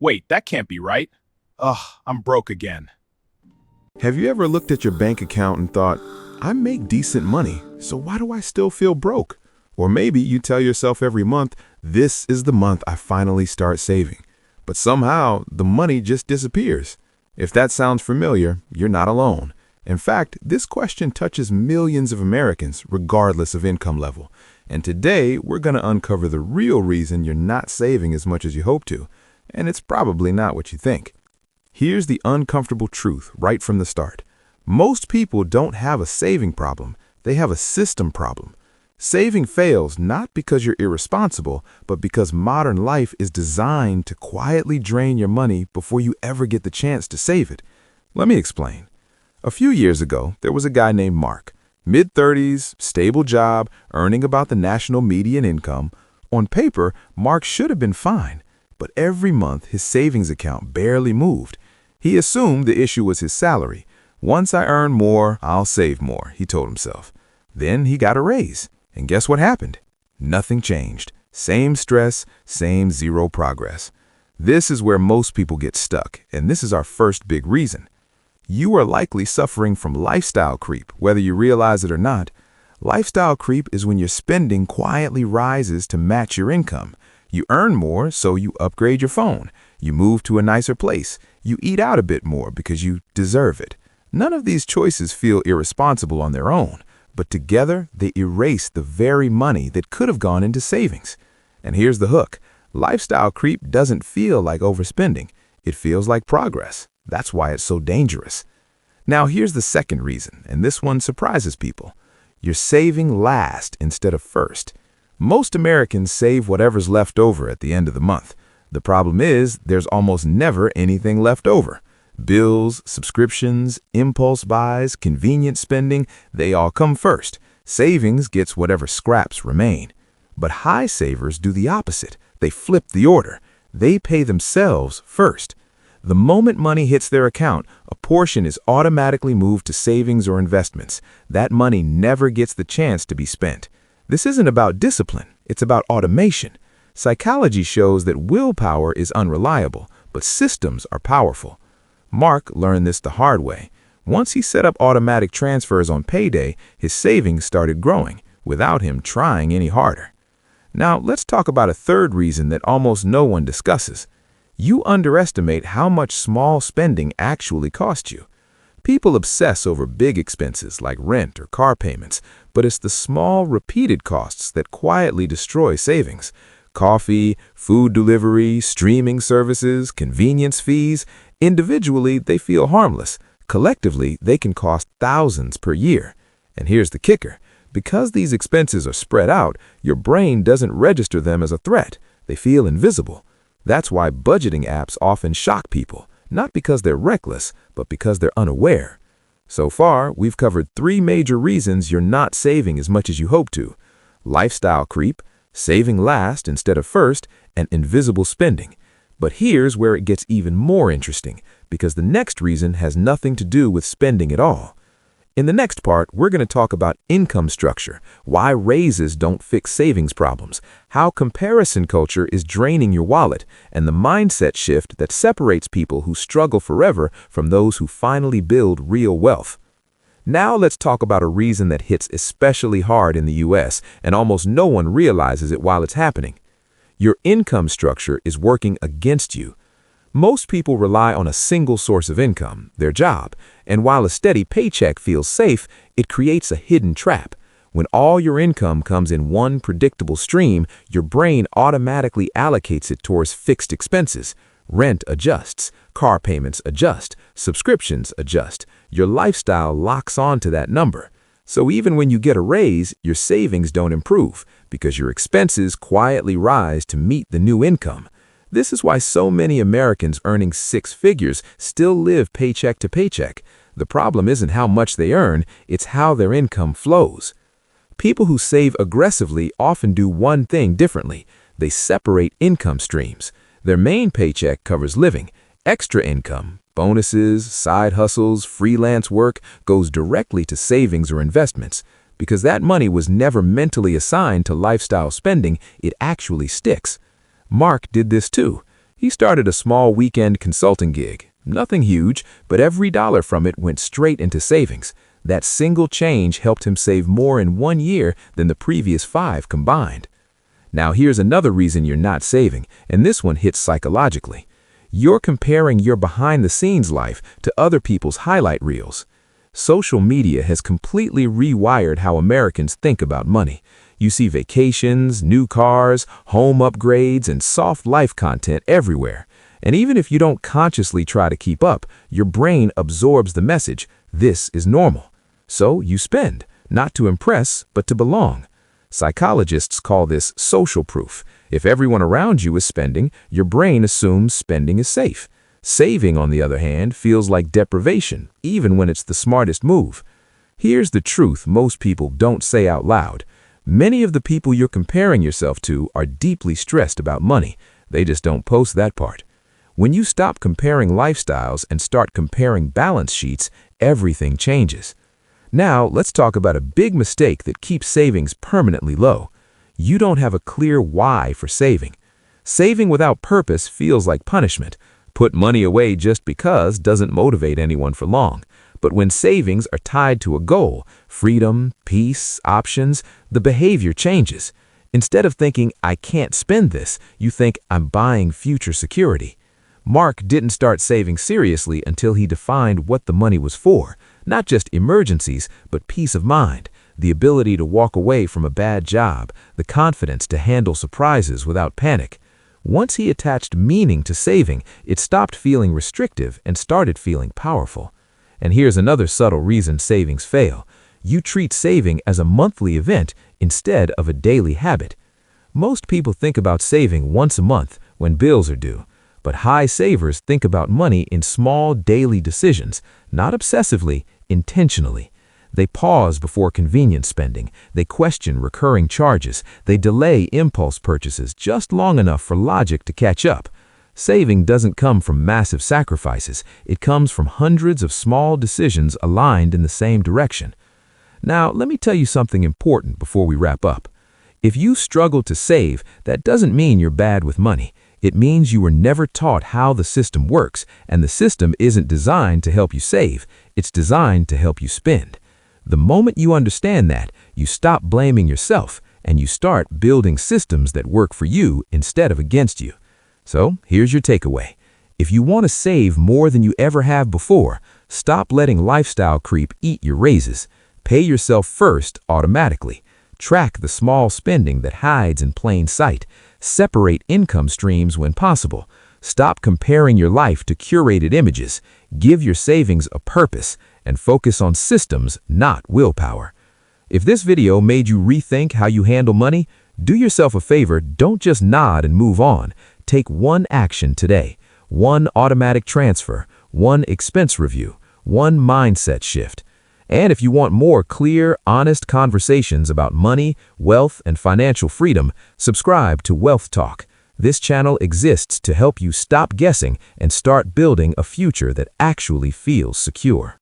Wait, that can't be right. Ugh, I'm broke again. Have you ever looked at your bank account and thought, I make decent money, so why do I still feel broke? Or maybe you tell yourself every month, this is the month I finally start saving. But somehow, the money just disappears. If that sounds familiar, you're not alone. In fact, this question touches millions of Americans, regardless of income level. And today, we're going to uncover the real reason you're not saving as much as you hope to. And it's probably not what you think. Here's the uncomfortable truth right from the start. Most people don't have a saving problem. They have a system problem. Saving fails not because you're irresponsible, but because modern life is designed to quietly drain your money before you ever get the chance to save it. Let me explain. A few years ago, there was a guy named Mark. Mid-30s, stable job, earning about the national median income. On paper, Mark should have been fine, but every month his savings account barely moved. He assumed the issue was his salary. Once I earn more, I'll save more, he told himself. Then he got a raise. And guess what happened? Nothing changed. Same stress, same zero progress. This is where most people get stuck, and this is our first big reason. You are likely suffering from lifestyle creep, whether you realize it or not. Lifestyle creep is when your spending quietly rises to match your income. You earn more, so you upgrade your phone. You move to a nicer place. You eat out a bit more because you deserve it. None of these choices feel irresponsible on their own, but together they erase the very money that could have gone into savings. And here's the hook. Lifestyle creep doesn't feel like overspending. It feels like progress. That's why it's so dangerous. Now here's the second reason, and this one surprises people. You're saving last instead of first. Most Americans save whatever's left over at the end of the month. The problem is there's almost never anything left over. Bills, subscriptions, impulse buys, convenience spending, they all come first. Savings gets whatever scraps remain. But high savers do the opposite. They flip the order. They pay themselves first. The moment money hits their account, a portion is automatically moved to savings or investments. That money never gets the chance to be spent. This isn't about discipline. It's about automation. Psychology shows that willpower is unreliable, but systems are powerful. Mark learned this the hard way. Once he set up automatic transfers on payday, his savings started growing without him trying any harder. Now, let's talk about a third reason that almost no one discusses. You underestimate how much small spending actually costs you. People obsess over big expenses like rent or car payments, but it's the small, repeated costs that quietly destroy savings. Coffee, food delivery, streaming services, convenience fees. Individually, they feel harmless. Collectively, they can cost thousands per year. And here's the kicker. Because these expenses are spread out, your brain doesn't register them as a threat. They feel invisible. That's why budgeting apps often shock people, not because they're reckless, but because they're unaware. So far, we've covered 3 major reasons you're not saving as much as you hope to: lifestyle creep, saving last instead of first, and invisible spending. But here's where it gets even more interesting, because the next reason has nothing to do with spending at all. In the next part, we're going to talk about income structure, why raises don't fix savings problems, how comparison culture is draining your wallet, and the mindset shift that separates people who struggle forever from those who finally build real wealth. Now let's talk about a reason that hits especially hard in the US, and almost no one realizes it while it's happening. Your income structure is working against you. Most people rely on a single source of income, their job, and while a steady paycheck feels safe, it creates a hidden trap. When all your income comes in one predictable stream, your brain automatically allocates it towards fixed expenses. Rent adjusts, car payments adjust, subscriptions adjust. Your lifestyle locks onto that number. So even when you get a raise, your savings don't improve because your expenses quietly rise to meet the new income. This is why so many Americans earning 6 figures still live paycheck to paycheck. The problem isn't how much they earn, it's how their income flows. People who save aggressively often do one thing differently. They separate income streams. Their main paycheck covers living. Extra income, bonuses, side hustles, freelance work goes directly to savings or investments. Because that money was never mentally assigned to lifestyle spending, it actually sticks. Mark did this too. He started a small weekend consulting gig. Nothing huge, but every dollar from it went straight into savings. That single change helped him save more in 1 year than the previous 5 combined. Now here's another reason you're not saving, and this one hits psychologically. You're comparing your behind-the-scenes life to other people's highlight reels. Social media has completely rewired how Americans think about money. You see vacations, new cars, home upgrades, and soft life content everywhere. And even if you don't consciously try to keep up, your brain absorbs the message, this is normal. So you spend, not to impress, but to belong. Psychologists call this social proof. If everyone around you is spending, your brain assumes spending is safe. Saving, on the other hand, feels like deprivation, even when it's the smartest move. Here's the truth most people don't say out loud. Many of the people you're comparing yourself to are deeply stressed about money. They just don't post that part. When you stop comparing lifestyles and start comparing balance sheets, everything changes. Now, let's talk about a big mistake that keeps savings permanently low. You don't have a clear why for saving. Saving without purpose feels like punishment. Put money away just because doesn't motivate anyone for long. But when savings are tied to a goal, freedom, peace, options, the behavior changes. Instead of thinking, I can't spend this, you think, I'm buying future security. Mark didn't start saving seriously until he defined what the money was for. Not just emergencies, but peace of mind, the ability to walk away from a bad job, the confidence to handle surprises without panic. Once he attached meaning to saving, it stopped feeling restrictive and started feeling powerful. And here's another subtle reason savings fail. You treat saving as a monthly event instead of a daily habit. Most people think about saving once a month when bills are due. But high savers think about money in small daily decisions, not obsessively, intentionally. They pause before convenience spending. They question recurring charges. They delay impulse purchases just long enough for logic to catch up. Saving doesn't come from massive sacrifices. It comes from hundreds of small decisions aligned in the same direction. Now, let me tell you something important before we wrap up. If you struggle to save, that doesn't mean you're bad with money. It means you were never taught how the system works, and the system isn't designed to help you save. It's designed to help you spend. The moment you understand that, you stop blaming yourself, and you start building systems that work for you instead of against you. So, here's your takeaway. If you want to save more than you ever have before, stop letting lifestyle creep eat your raises. Pay yourself first automatically. Track the small spending that hides in plain sight. Separate income streams when possible. Stop comparing your life to curated images. Give your savings a purpose and focus on systems, not willpower. If this video made you rethink how you handle money, do yourself a favor, don't just nod and move on. Take one action today. One automatic transfer, one expense review, one mindset shift. And if you want more clear, honest conversations about money, wealth, and financial freedom, subscribe to Wealth Talk. This channel exists to help you stop guessing and start building a future that actually feels secure.